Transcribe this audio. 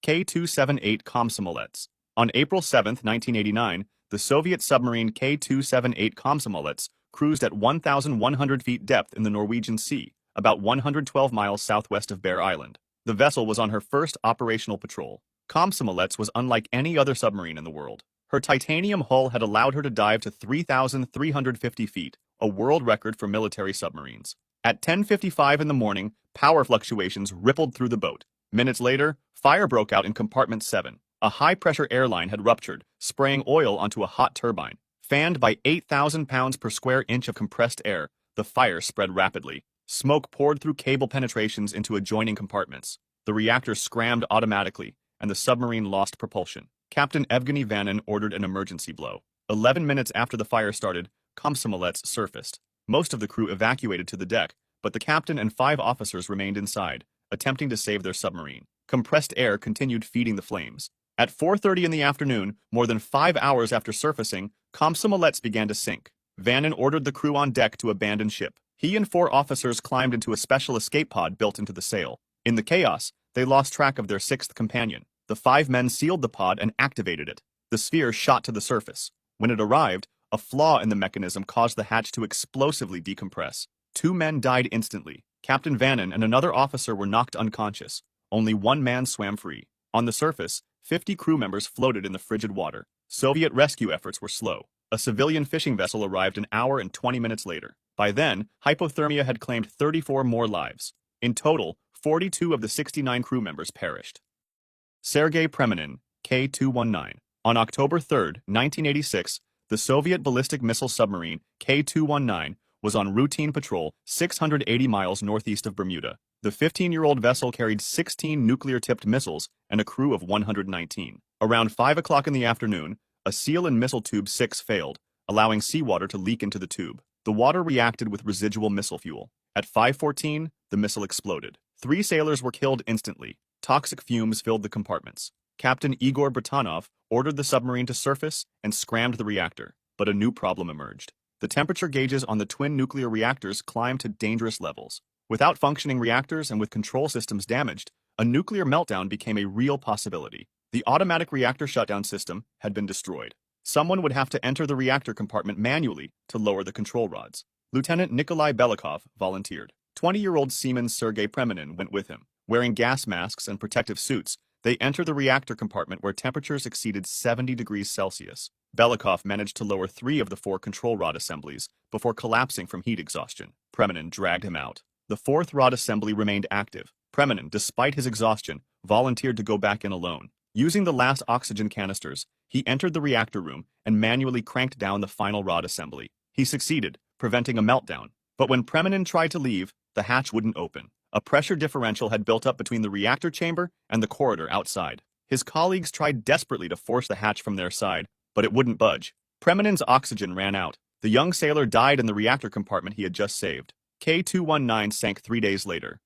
K-278 Komsomolets. On April 7, 1989, the Soviet submarine K-278 Komsomolets cruised at 1,100 feet depth in the Norwegian Sea, about 112 miles southwest of Bear Island. The vessel was on her first operational patrol. Komsomolets was unlike any other submarine in the world. Her titanium hull had allowed her to dive to 3,350 feet, a world record for military submarines. At 10:55 in the morning, power fluctuations rippled through the boat. Minutes later, fire broke out in compartment 7. A high-pressure airline had ruptured, spraying oil onto a hot turbine. Fanned by 8,000 pounds per square inch of compressed air, the fire spread rapidly. Smoke poured through cable penetrations into adjoining compartments. The reactor scrammed automatically, and the submarine lost propulsion. Captain Evgeny Vanin ordered an emergency blow. 11 minutes after the fire started, Komsomolets surfaced. Most of the crew evacuated to the deck, but the captain and 5 officers remained inside, attempting to save their submarine. Compressed air continued feeding the flames. At 4:30 in the afternoon, more than 5 hours after surfacing, Komsomolets began to sink. Vanin ordered the crew on deck to abandon ship. He and 4 officers climbed into a special escape pod built into the sail. In the chaos, they lost track of their 6th companion. The 5 men sealed the pod and activated it. The sphere shot to the surface. When it arrived, a flaw in the mechanism caused the hatch to explosively decompress. 2 men died instantly. Captain Vanin and another officer were knocked unconscious. Only 1 man swam free. On the surface, 50 crew members floated in the frigid water. Soviet rescue efforts were slow. A civilian fishing vessel arrived an hour and 20 minutes later. By then, hypothermia had claimed 34 more lives. In total, 42 of the 69 crew members perished. Sergei Preminin, K-219. On October 3, 1986, the Soviet ballistic missile submarine K-219 was on routine patrol 680 miles northeast of Bermuda. The 15-year-old vessel carried 16 nuclear-tipped missiles and a crew of 119. Around 5 o'clock in the afternoon, a seal in missile tube 6 failed, allowing seawater to leak into the tube. The water reacted with residual missile fuel. At 5:14, the missile exploded. 3 sailors were killed instantly. Toxic fumes filled the compartments. Captain Igor Britanov ordered the submarine to surface and scrammed the reactor, but a new problem emerged. The temperature gauges on the twin nuclear reactors climbed to dangerous levels. Without functioning reactors and with control systems damaged, a nuclear meltdown became a real possibility. The automatic reactor shutdown system had been destroyed. Someone would have to enter the reactor compartment manually to lower the control rods. Lieutenant Nikolai Belikov volunteered. 20-year-old seaman Sergei Preminin went with him. Wearing gas masks and protective suits, they entered the reactor compartment where temperatures exceeded 70 degrees Celsius. Belikov managed to lower 3 of the 4 control rod assemblies before collapsing from heat exhaustion. Preminin dragged him out. The 4th rod assembly remained active. Preminin, despite his exhaustion, volunteered to go back in alone. Using the last oxygen canisters, he entered the reactor room and manually cranked down the final rod assembly. He succeeded, preventing a meltdown. But when Preminin tried to leave, the hatch wouldn't open. A pressure differential had built up between the reactor chamber and the corridor outside. His colleagues tried desperately to force the hatch from their side, but it wouldn't budge. Preminin's oxygen ran out. The young sailor died in the reactor compartment he had just saved. K-219 sank 3 days later.